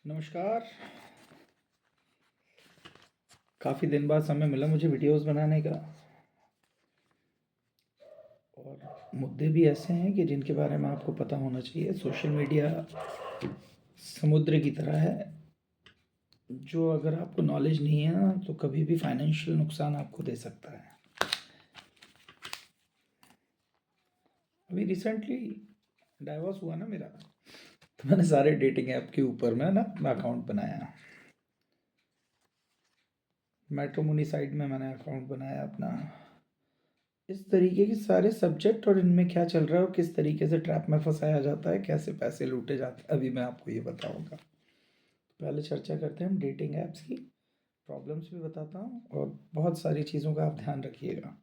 नमस्कार। काफ़ी दिन बाद समय मिला मुझे वीडियोस बनाने का और मुद्दे भी ऐसे हैं कि जिनके बारे में आपको पता होना चाहिए। सोशल मीडिया समुद्र की तरह है, जो अगर आपको नॉलेज नहीं है ना तो कभी भी फाइनेंशियल नुकसान आपको दे सकता है। अभी रिसेंटली डाइवोर्स हुआ ना मेरा, तो मैंने सारे डेटिंग ऐप के ऊपर में ना अपना अकाउंट बनाया। मैट्रिमोनी साइट में मैंने अकाउंट बनाया अपना। इस तरीके के सारे सब्जेक्ट और इनमें क्या चल रहा है और किस तरीके से ट्रैप में फंसाया जाता है, कैसे पैसे लूटे जाते हैं, अभी मैं आपको ये बताऊंगा। पहले चर्चा करते हैं हम डेटिंग ऐप्स की, प्रॉब्लम्स भी बताता हूँ और बहुत सारी चीज़ों का आप ध्यान रखिएगा।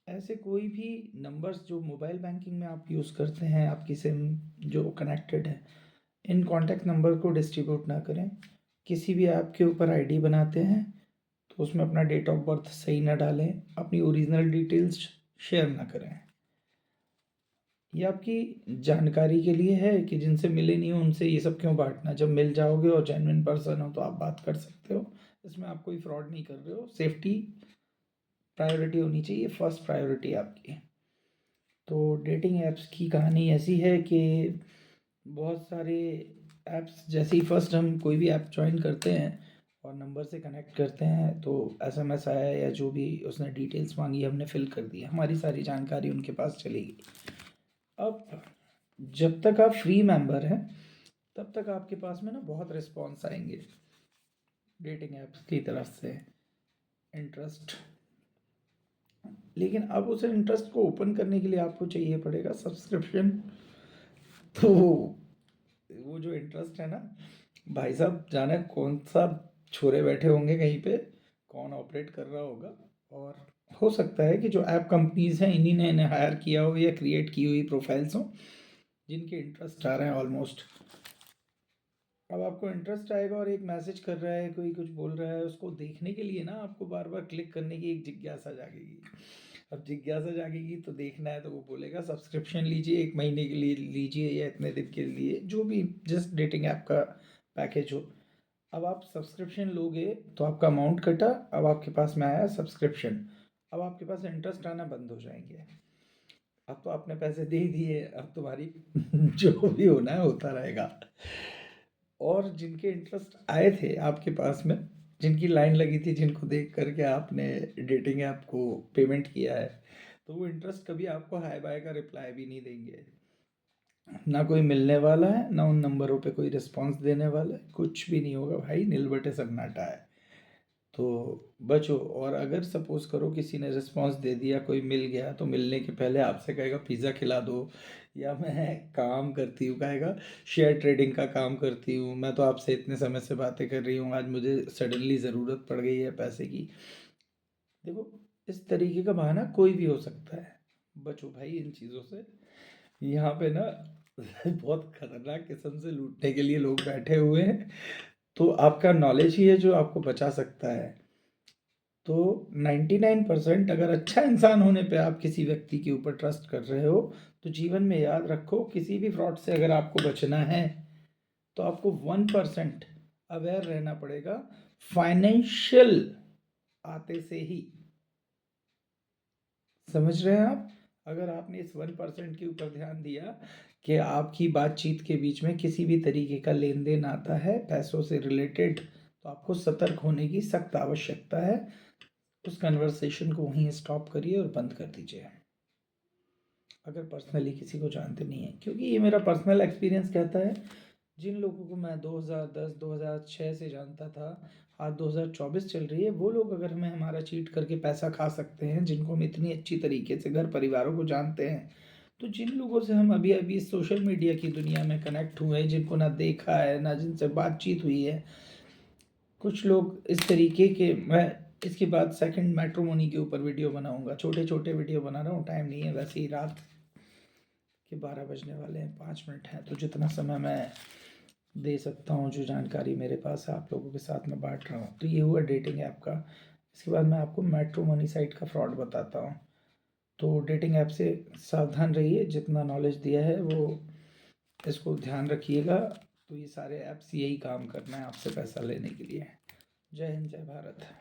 ऐसे कोई भी नंबर्स जो मोबाइल बैंकिंग में आप यूज़ करते हैं, आपकी सिम जो कनेक्टेड है, इन कॉन्टैक्ट नंबर को डिस्ट्रीब्यूट ना करें। किसी भी ऐप के ऊपर आईडी बनाते हैं तो उसमें अपना डेट ऑफ बर्थ सही ना डालें, अपनी ओरिजिनल डिटेल्स शेयर ना करें। ये आपकी जानकारी के लिए है कि जिनसे मिले नहीं हो उनसे ये सब क्यों बांटना। जब मिल जाओगे और जेन्युइन पर्सन हो तो आप बात कर सकते हो, इसमें आप कोई फ्रॉड नहीं कर रहे हो। सेफ्टी प्रायोरिटी होनी चाहिए, फर्स्ट प्रायोरिटी आपकी। तो डेटिंग ऐप्स की कहानी ऐसी है कि बहुत सारे ऐप्स, जैसे ही फर्स्ट हम कोई भी ऐप ज्वाइन करते हैं और नंबर से कनेक्ट करते हैं तो एसएमएस आया या जो भी उसने डिटेल्स मांगी हमने फिल कर दी, हमारी सारी जानकारी उनके पास चली गई। अब जब तक आप फ्री मेंबर हैं तब तक आपके पास में ना बहुत रिस्पॉन्स आएंगे डेटिंग ऐप्स की तरफ से, इंटरेस्ट। लेकिन अब उस इंटरेस्ट को ओपन करने के लिए आपको चाहिए पड़ेगा सब्सक्रिप्शन। तो वो जो इंटरेस्ट है ना, भाई साहब जाने कौन सा छोरे बैठे होंगे कहीं पे, कौन ऑपरेट कर रहा होगा। और हो सकता है कि जो ऐप कंपनीज हैं इन्हीं ने इन्हें हायर किया हो या क्रिएट की हुई प्रोफाइल्स हों जिनके इंटरेस्ट आ रहे हैं ऑलमोस्ट। अब आपको इंटरेस्ट आएगा और एक मैसेज कर रहा है, कोई कुछ बोल रहा है, उसको देखने के लिए ना आपको बार बार क्लिक करने की एक जिज्ञासा जागेगी। अब जिज्ञासा जागेगी तो देखना है तो वो बोलेगा सब्सक्रिप्शन लीजिए, 1 महीने के लिए लीजिए या इतने दिन के लिए, जो भी जिस डेटिंग ऐप का पैकेज हो। अब आप सब्सक्रिप्शन लोगे तो आपका अमाउंट कटा, अब आपके पास में आया सब्सक्रिप्शन, अब आपके पास इंटरेस्ट आना बंद हो जाएंगे। अब तो आपने पैसे दे ही दिए, अब तुम्हारी जो भी होना है होता रहेगा। और जिनके इंटरेस्ट आए थे आपके पास में, जिनकी लाइन लगी थी, जिनको देख करके आपने डेटिंग ऐप को पेमेंट किया है, तो वो इंटरेस्ट कभी आपको हाय बाय का रिप्लाई भी नहीं देंगे। ना कोई मिलने वाला है, ना उन नंबरों पे कोई रिस्पांस देने वाला है, कुछ भी नहीं होगा भाई, नीलबटे सन्नाटा है। तो बचो। और अगर सपोज करो किसी ने रिस्पांस दे दिया, कोई मिल गया, तो मिलने के पहले आपसे कहेगा पिज़्ज़ा खिला दो, या मैं काम करती हूँ, कहेगा शेयर ट्रेडिंग का काम करती हूँ, मैं तो आपसे इतने समय से बातें कर रही हूँ, आज मुझे सडनली ज़रूरत पड़ गई है पैसे की। देखो, इस तरीके का बहाना कोई भी हो सकता है, बचो भाई इन चीज़ों से। यहाँ पे ना बहुत खतरनाक किस्म से लूटने के लिए लोग बैठे हुए हैं, तो आपका नॉलेज ही है जो आपको बचा सकता है। तो 99% अगर अच्छा इंसान होने पे आप किसी व्यक्ति के ऊपर ट्रस्ट कर रहे हो, तो जीवन में याद रखो किसी भी फ्रॉड से अगर आपको बचना है तो आपको 1% अवेयर रहना पड़ेगा फाइनेंशियल आते से ही। समझ रहे हैं आप? अगर आपने इस 1% के ऊपर ध्यान दिया कि आपकी बातचीत के बीच में किसी भी तरीके का लेन देन आता है पैसों से रिलेटेड, तो आपको सतर्क होने की सख्त आवश्यकता है। उस कन्वर्सेशन को वहीं स्टॉप करिए और बंद कर दीजिए, अगर पर्सनली किसी को जानते नहीं है। क्योंकि ये मेरा पर्सनल एक्सपीरियंस कहता है, जिन लोगों को मैं 2010 2006 से जानता था, आज 2024 चल रही है, वो लोग अगर हमें हमारा चीट करके पैसा खा सकते हैं, जिनको हम इतनी अच्छी तरीके से घर परिवारों को जानते हैं, तो जिन लोगों से हम अभी अभी सोशल मीडिया की दुनिया में कनेक्ट हुए हैं, जिनको ना देखा है ना जिनसे बातचीत हुई है, कुछ लोग इस तरीके के, मैं इसके बाद सेकंड मैट्रिमोनी के ऊपर वीडियो बनाऊंगा, छोटे छोटे वीडियो बना रहा हूँ, टाइम नहीं है वैसे ही, रात के 12 बजने वाले हैं, 5 मिनट हैं, तो जितना समय मैं दे सकता हूँ, जो जानकारी मेरे पास है आप लोगों के साथ में बांट रहा हूँ। तो ये हुआ डेटिंग ऐप का। इसके बाद मैं आपको मैट्रिमोनी साइट का फ्रॉड बताता हूँ। तो डेटिंग ऐप से सावधान रहिए, जितना नॉलेज दिया है वो इसको ध्यान रखिएगा। तो ये सारे ऐप्स यही काम करना है आपसे पैसा लेने के लिए। जय हिंद, जय भारत।